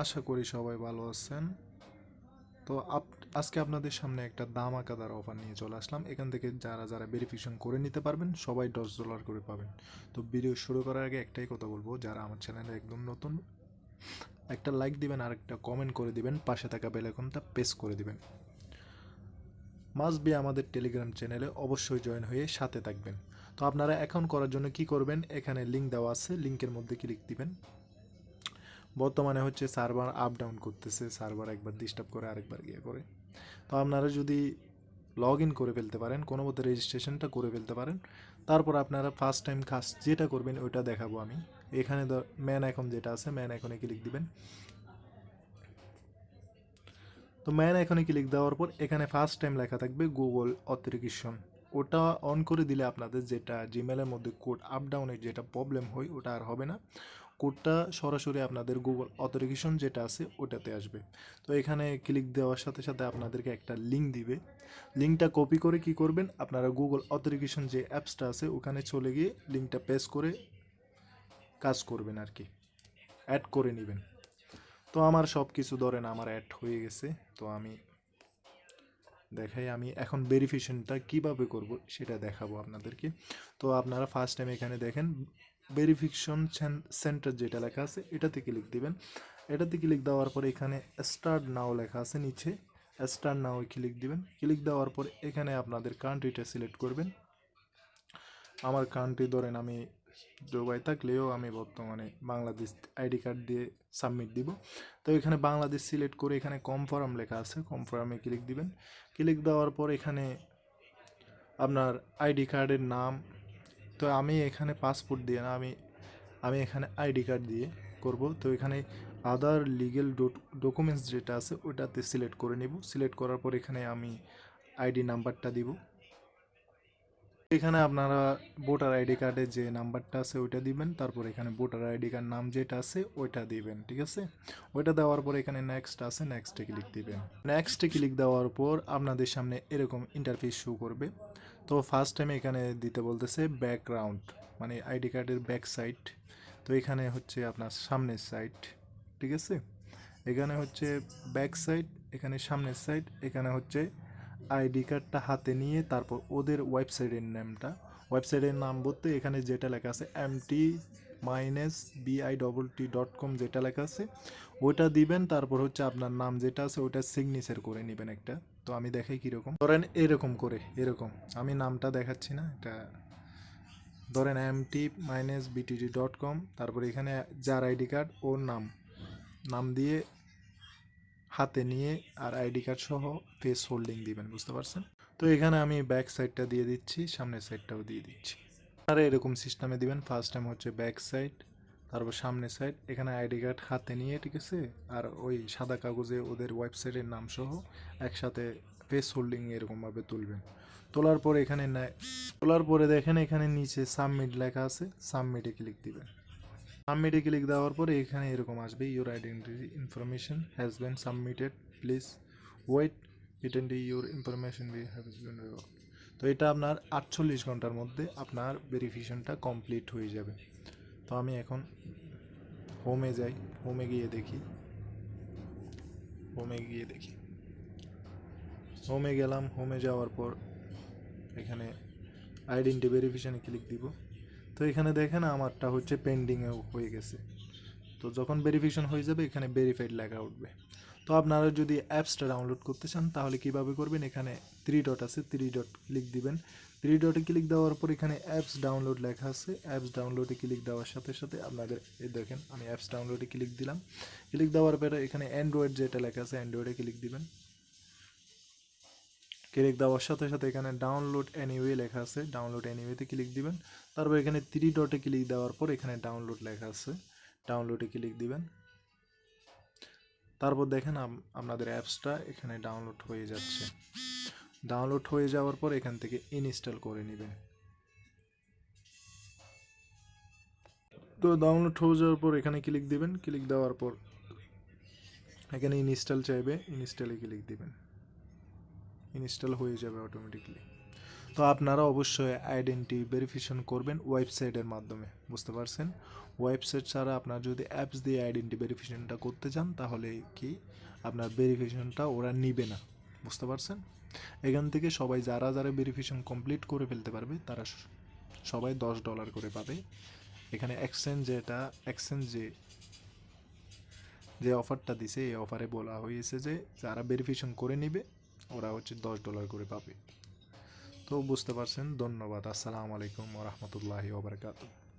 আশা করি সবাই ভালো আছেন। তো আজকে আপনাদের সামনে একটা ধামাকাদার অফার নিয়ে চলে আসলাম। এখান থেকে যারা যারা ভেরিফিকেশন করে নিতে পারবেন সবাই $10 করে পাবেন। তো ভিডিও শুরু করার আগে একটাই কথা বলবো, যারা আমার চ্যানেলে একদম নতুন, একটা লাইক দিবেন আর একটা কমেন্ট করে দিবেন, পাশে থাকা বেল আইকনটা প্রেস করে দিবেন। মাস্ট বি আমাদের টেলিগ্রাম চ্যানেলে অবশ্যই জয়েন হয়ে সাথে থাকবেন। তো আপনারা অ্যাকাউন্ট করার জন্য কি করবেন, এখানে লিঙ্ক দেওয়া আছে, লিঙ্কের মধ্যে ক্লিক দিবেন। বর্তমানে হচ্ছে সার্ভার আপ ডাউন করতেছে, সার্ভার একবার ডিস্টার্ব করে আরেকবার গিয়ে করে। তো আপনারা যদি লগ ইন করে ফেলতে পারেন, কোনো মতো রেজিস্ট্রেশনটা করে ফেলতে পারেন, তারপর আপনারা ফার্স্ট টাইম কাজ যেটা করবেন ওইটা দেখাবো আমি। এখানে ম্যান আইকন যেটা আছে, ম্যান আইকনে ক্লিক দিবেন। তো ম্যান আইকনে ক্লিক দেওয়ার পর এখানে ফার্স্ট টাইম লেখা থাকবে গুগল অথেন্টিকেশন। ওটা অন করে দিলে আপনাদের যেটা জিমেলের মধ্যে কোড আপ ডাউনের যেটা প্রবলেম হয় ওটা আর হবে না। কোডটা সরাসরি আপনাদের গুগল অথেন্টিকেশন যেটা আছে ওটাতে আসবে। তো এখানে ক্লিক দেওয়ার সাথে সাথে আপনাদেরকে একটা লিঙ্ক দিবে। লিঙ্কটা কপি করে কি করবেন, আপনারা গুগল অথেন্টিকেশন যে অ্যাপসটা আছে ওখানে চলে গিয়ে লিঙ্কটা পেস্ট করে কাজ করবেন আর কি, অ্যাড করে নেবেন। তো আমার সব কিছু ধরেন আমার অ্যাড হয়ে গেছে। তো আমি দেখাই, আমি এখন ভেরিফিকেশনটা কিভাবে করব সেটা দেখাবো আপনাদেরকে। তো আপনারা ফার্স্ট টাইম এখানে দেখেন ভেরিফিকেশন সেন্টার যেটা লেখা আছে এটাতে ক্লিক দিবেন। এটাতে ক্লিক দেওয়ার পরে এখানে স্টার্ট নাও লেখা আছে নিচে, স্টার্ট নাও ক্লিক দিবেন। ক্লিক দেওয়ার পর এখানে আপনাদের কান্ট্রিটা সিলেক্ট করবেন। আমার কান্ট্রি ধরেন আমি দুবাই থাকলেও আমি বর্তমানে বাংলাদেশ আইডি কার্ড দিয়ে সাবমিট দিব। তো এখানে বাংলাদেশ সিলেক্ট করে এখানে কনফার্ম লেখা আছে, কনফার্মে ক্লিক দিবেন। ক্লিক দেওয়ার পর এখানে আপনার আইডি কার্ডের নাম, তো আমি এখানে পাসপোর্ট দিয়ে না, আমি এখানে আইডি কার্ড দিয়ে করব। তো এখানে আদার লিগেল ডকুমেন্টস যেটা আছে ওটাতে সিলেক্ট করে নিব। সিলেক্ট করার পর এখানে আমি আইডি নাম্বারটা দিব। এখানে আপনারা ভোটার আইডি কার্ডের যে নাম্বারটা আছে ওইটা দিবেন, তারপর এখানে ভোটার আইডি কার্ড নাম যেটা আছে ওইটা দিবেন, ঠিক আছে। ওইটা দেওয়ার পর এখানে নেক্সট আছে, নেক্সটে ক্লিক দিবেন। নেক্সটে ক্লিক দেওয়ার পর আপনাদের সামনে এরকম ইন্টারফেস শো করবে। তো ফার্স্ট টাইম এখানে দিতে বলতেছে ব্যাকগ্রাউন্ড, মানে আইডি কার্ডের ব্যাক সাইড। তো এখানে হচ্ছে আপনার সামনের সাইড, ঠিক আছে। এখানে হচ্ছে ব্যাক সাইড, এখানে সামনের সাইড, এখানে হচ্ছে আইডি কার্ডটা হাতে নিয়ে তারপর ওদের ওয়েবসাইটের নাম বলতে এখানে যেটা লেখা আছে mt-bit.com যেটা লেখা আছে ওইটা দিবেন। তারপর হচ্ছে আপনার নাম যেটা আছে ওইটা সিগনেচার করে নেবেন একটা। তো আমি দেখাই কীরকম, ধরেন এরকম করে, এরকম আমি নামটা দেখাচ্ছি না, এটা ধরেন mt-btt.com, তারপর এখানে যার আইডি কার্ড ওর নাম নাম দিয়ে হাতে নিয়ে আর আইডি কার্ড সহ ফেস হোল্ডিং দিবেন, বুঝতে পারছেন। তো এখানে আমি ব্যাক সাইডটা দিয়ে দিচ্ছি, সামনের সাইডটাও দিয়ে দিচ্ছি। আপনারা এরকম সিস্টেমে দিবেন। ফার্স্ট টাইম হচ্ছে ব্যাক সাইড, তারপর সামনের সাইড, এখানে আইডি কার্ড হাতে নিয়ে, ঠিক আছে, আর ওই সাদা কাগজে ওদের ওয়েবসাইটের নাম সহ একসাথে ফেস হোল্ডিং এরকমভাবে তুলবেন। তোলার পরে এখানে তোলার পরে দেখেন এখানে নিচে সাবমিট লেখা আছে, সাবমিটে ক্লিক দিবেন। সাবমিটে ক্লিক দেওয়ার পরে এখানে এরকম আসবে, your identity information has been submitted, please wait ইটেন্ডি your information be have been. তো এটা আপনার 48 ঘন্টার মধ্যে আপনার ভেরিফিকেশনটা কমপ্লিট হয়ে যাবে। তো আমি এখন হোমে যাই, হোমে গিয়ে দেখি, হোমে গেলাম। হোমে যাওয়ার পর এখানে আইডেন্টি ভেরিফিকেশানে ক্লিক দিব। তো এখানে দেখেন আমারটা হচ্ছে পেন্ডিংয়েও হয়ে গেছে। তো যখন ভেরিফিকেশন হয়ে যাবে এখানে ভেরিফাইড লেখা উঠবে। তো আপনারা যদি অ্যাপসটা ডাউনলোড করতে চান তাহলে কীভাবে করবেন, এখানে 3 ডট আছে, 3 ডট ক্লিক দিবেন। 3 ডটে ক্লিক দেওয়ার পর এখানে অ্যাপস ডাউনলোড লেখা আছে, অ্যাপস ডাউনলোডে ক্লিক দেওয়ার সাথে সাথে আপনাদের এই দেখেন আমি অ্যাপস ডাউনলোডে ক্লিক দিলাম। ক্লিক দেওয়ার পরে এখানে অ্যান্ড্রয়েড যেটা লেখা আছে অ্যান্ড্রয়েডে ক্লিক দিবেন। ক্লিক দেওয়ার সাথে সাথে এখানে ডাউনলোড এনিওয়ে লেখা আছে, ডাউনলোড এনিওয়েতে ক্লিক দিবেন। তারপর এখানে 3 ডটে ক্লিক দেওয়ার পর এখানে ডাউনলোড লেখা আছে, ডাউনলোডে ক্লিক দিবেন। তারপর দেখেন আপনাদের অ্যাপসটা এখানে ডাউনলোড হয়ে যাচ্ছে। ডাউনলোড হয়ে যাওয়ার পর এখান থেকে ইনস্টল করে নেবেন। তো ডাউনলোড হয়ে যাওয়ার পর এখানে ক্লিক দিবেন। ক্লিক দেওয়ার পর এখানে ইনস্টল চাইবে, ইনস্টলে ক্লিক দিবেন। ইনস্টল হয়ে যাবে অটোমেটিকলি। তো আপনারা অবশ্যই আইডেন্টি ভেরিফিকেশন করবেন ওয়েবসাইটের মাধ্যমে, বুঝতে পারছেন। ওয়েবসাইট ছাড়া আপনার যদি অ্যাপস দিয়ে আইডেন্টি ভেরিফিকেশনটা করতে চান তাহলে কি আপনার ভেরিফিকেশনটা ওরা নিবে না, বুঝতে পারছেন? এখান থেকে সবাই যারা যারা ভেরিফিকেশন কমপ্লিট করে ফেলতে পারবে তারা সবাই $10 করে পাবে। এখানে এক্সচেঞ্জ যে অফারটা দিছে এই অফারে বলা হয়েছে যে যারা ভেরিফিকেশন করে নিবে ওরা হচ্ছে $10 করে পাবে। তো বুঝতে পারছেন। ধন্যবাদ। আসসালামু আলাইকুম ওয়া রাহমাতুল্লাহি ওয়া বারাকাতুহু।